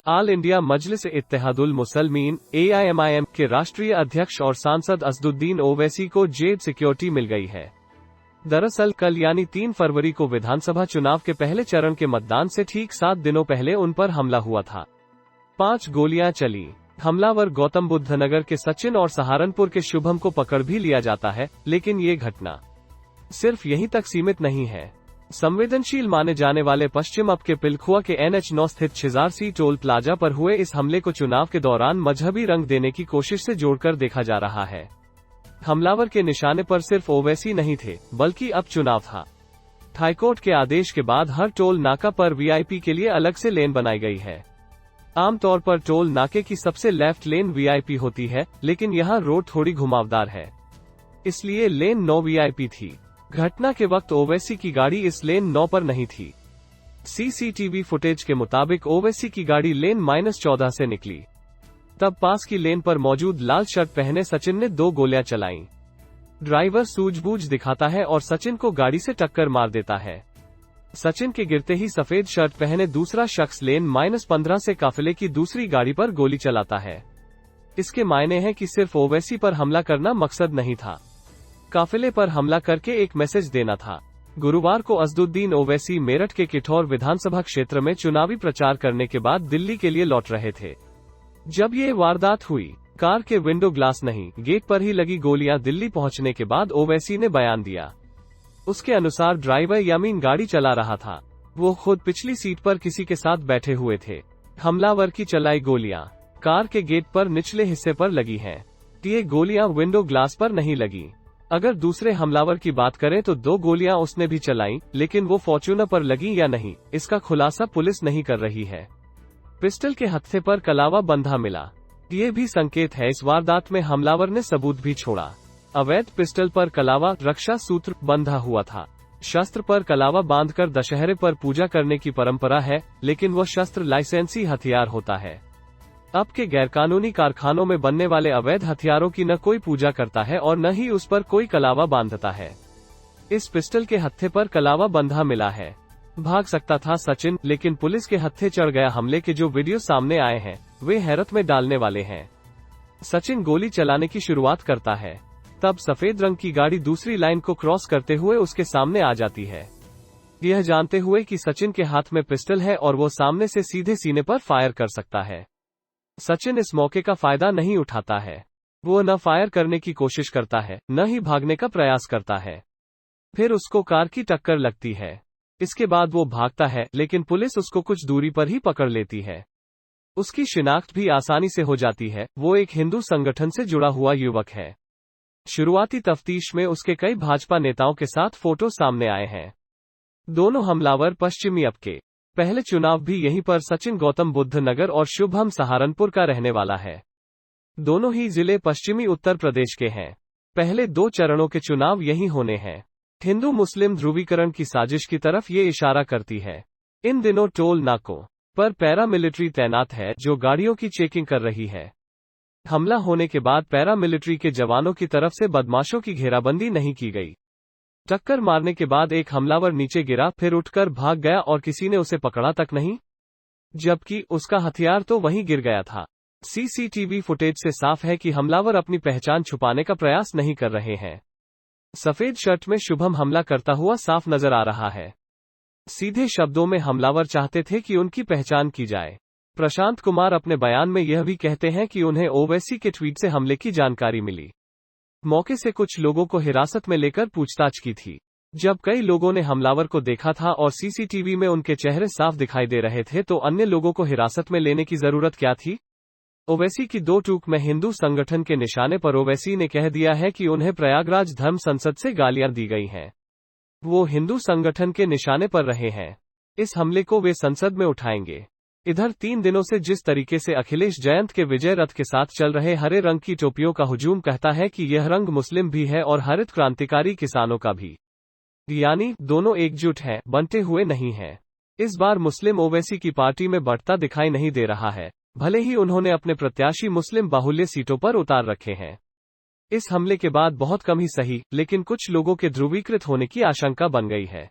All India मजलिस Ittehadul Muslimeen AIMIM के राष्ट्रीय अध्यक्ष और सांसद असदुद्दीन ओवैसी को जेब सिक्योरिटी मिल गई है। दरअसल कल यानी 3 फरवरी को विधानसभा चुनाव के पहले चरण के मतदान से ठीक 7 दिनों पहले उन पर हमला हुआ था। 5 गोलियां चली। हमलावर गौतम बुद्ध नगर के सचिन और सहारनपुर के शुभम को पकड़ भी लिया जाता है, लेकिन ये घटना सिर्फ यहीं तक सीमित नहीं है। संवेदनशील माने जाने वाले पश्चिम अब के पिलखुआ के NH9 स्थित छिजारसी टोल प्लाजा पर हुए इस हमले को चुनाव के दौरान मजहबी रंग देने की कोशिश से जोड़कर देखा जा रहा है। हमलावर के निशाने पर सिर्फ ओवैसी नहीं थे, बल्कि अब चुनाव था। हाईकोर्ट के आदेश के बाद हर टोल नाका पर VIP के लिए अलग से लेन बनाई गई है। आमतौर पर टोल नाके की सबसे लेफ्ट लेन VIP होती है, लेकिन यहाँ रोड थोड़ी घुमावदार है, इसलिए लेन 9 VIP थी। घटना के वक्त ओवैसी की गाड़ी इस लेन 9 पर नहीं थी। CCTV फुटेज के मुताबिक ओवैसी की गाड़ी लेन -14 से निकली। तब पास की लेन पर मौजूद लाल शर्ट पहने सचिन ने 2 गोलियां चलाईं। ड्राइवर सूझबूझ दिखाता है और सचिन को गाड़ी से टक्कर मार देता है। सचिन के गिरते ही सफेद शर्ट पहने दूसरा शख्स लेन -15 से काफिले की दूसरी गाड़ी पर गोली चलाता है। इसके मायने हैं कि सिर्फ ओवैसी पर हमला करना मकसद नहीं था, काफिले पर हमला करके एक मैसेज देना था। गुरुवार को असदुद्दीन ओवैसी मेरठ के किठौर विधानसभा क्षेत्र में चुनावी प्रचार करने के बाद दिल्ली के लिए लौट रहे थे। जब ये वारदात हुई, कार के विंडो ग्लास नहीं, गेट पर ही लगी गोलियां दिल्ली पहुंचने के बाद ओवैसी ने बयान दिया। उसके अनुसार ड्राइवर यामीन गाड़ी चला रहा था। वो खुद पिछली सीट पर किसी के साथ बैठे हुए थे। हमलावर की चलाई गोलियां कार के गेट पर निचले हिस्से पर लगी हैं। ये गोलियां विंडो ग्लास पर नहीं लगी। अगर दूसरे हमलावर की बात करें तो 2 गोलियां उसने भी चलाईं, लेकिन वो फॉर्च्यूनर पर लगी या नहीं, इसका खुलासा पुलिस नहीं कर रही है। पिस्टल के हत्थे पर कलावा बंधा मिला। ये भी संकेत है इस वारदात में हमलावर ने सबूत भी छोड़ा। अवैध पिस्टल पर कलावा रक्षा सूत्र बंधा हुआ था। शस्त्र पर कलावा बांधकर दशहरे पर पूजा करने की परंपरा है, लेकिन वह शस्त्र लाइसेंसी हथियार होता है। अब के गैरकानूनी कारखानों में बनने वाले अवैध हथियारों की न कोई पूजा करता है और न ही उस पर कोई कलावा बांधता है। इस पिस्टल के हत्थे पर कलावा बंधा मिला है। भाग सकता था सचिन, लेकिन पुलिस के हत्थे चढ़ गया। हमले के जो वीडियो सामने आए हैं वे हैरत में डालने वाले हैं। सचिन गोली चलाने की शुरुआत करता है, तब सफेद रंग की गाड़ी दूसरी लाइन को क्रॉस करते हुए उसके सामने आ जाती है, यह जानते हुए कि सचिन के हाथ में पिस्टल है और वो सामने से सीधे सीने पर फायर कर सकता है। सचिन इस मौके का फायदा नहीं उठाता है। वो न फायर करने की कोशिश करता है, न ही भागने का प्रयास करता है। फिर उसको कार की टक्कर लगती है। इसके बाद वो भागता है, लेकिन पुलिस उसको कुछ दूरी पर ही पकड़ लेती है। उसकी शिनाख्त भी आसानी से हो जाती है। वो एक हिंदू संगठन से जुड़ा हुआ युवक है। शुरुआती तफ्तीश में उसके कई भाजपा नेताओं के साथ फोटो सामने आए हैं। दोनों हमलावर पश्चिमी अब के। पहले चुनाव भी यहीं पर सचिन गौतम बुद्ध नगर और शुभम सहारनपुर का रहने वाला है। दोनों ही जिले पश्चिमी उत्तर प्रदेश के हैं। पहले 2 चरणों के चुनाव यहीं होने हैं। हिंदू मुस्लिम ध्रुवीकरण की साजिश की तरफ ये इशारा करती है। इन दिनों टोल नाकों पर पैरामिलिट्री तैनात है, जो गाड़ियों की चेकिंग कर रही है। हमला होने के बाद पैरामिलिट्री के जवानों की तरफ से बदमाशों की घेराबंदी नहीं की गई। टक्कर मारने के बाद एक हमलावर नीचे गिरा, फिर उठकर भाग गया और किसी ने उसे पकड़ा तक नहीं, जबकि उसका हथियार तो वहीं गिर गया था। CCTV फुटेज से साफ है कि हमलावर अपनी पहचान छुपाने का प्रयास नहीं कर रहे हैं। सफेद शर्ट में शुभम हमला करता हुआ साफ नजर आ रहा है। सीधे शब्दों में हमलावर चाहते थे कि उनकी पहचान की जाए। प्रशांत कुमार अपने बयान में यह भी कहते हैं कि उन्हें ओवैसी के ट्वीट से हमले की जानकारी मिली। मौके से कुछ लोगों को हिरासत में लेकर पूछताछ की थी। जब कई लोगों ने हमलावर को देखा था और CCTV में उनके चेहरे साफ दिखाई दे रहे थे, तो अन्य लोगों को हिरासत में लेने की जरूरत क्या थी? ओवैसी की 2 टूक में हिंदू संगठन के निशाने पर ओवैसी ने कह दिया है कि उन्हें प्रयागराज धर्म संसद से गालियां दी गई हैं। वो हिंदू संगठन के निशाने पर रहे हैं। इस हमले को वे संसद में उठाएंगे। इधर 3 दिनों से जिस तरीके से अखिलेश जयंत के विजय रथ के साथ चल रहे हरे रंग की टोपियों का हुजूम कहता है कि यह रंग मुस्लिम भी है और हरित क्रांतिकारी किसानों का भी, यानी दोनों एकजुट हैं, बंटे हुए नहीं हैं। इस बार मुस्लिम ओवैसी की पार्टी में बढ़ता दिखाई नहीं दे रहा है, भले ही उन्होंने अपने प्रत्याशी मुस्लिम बाहुल्य सीटों पर उतार रखे हैं। इस हमले के बाद बहुत कम ही सही, लेकिन कुछ लोगों के ध्रुवीकृत होने की आशंका बन गई है।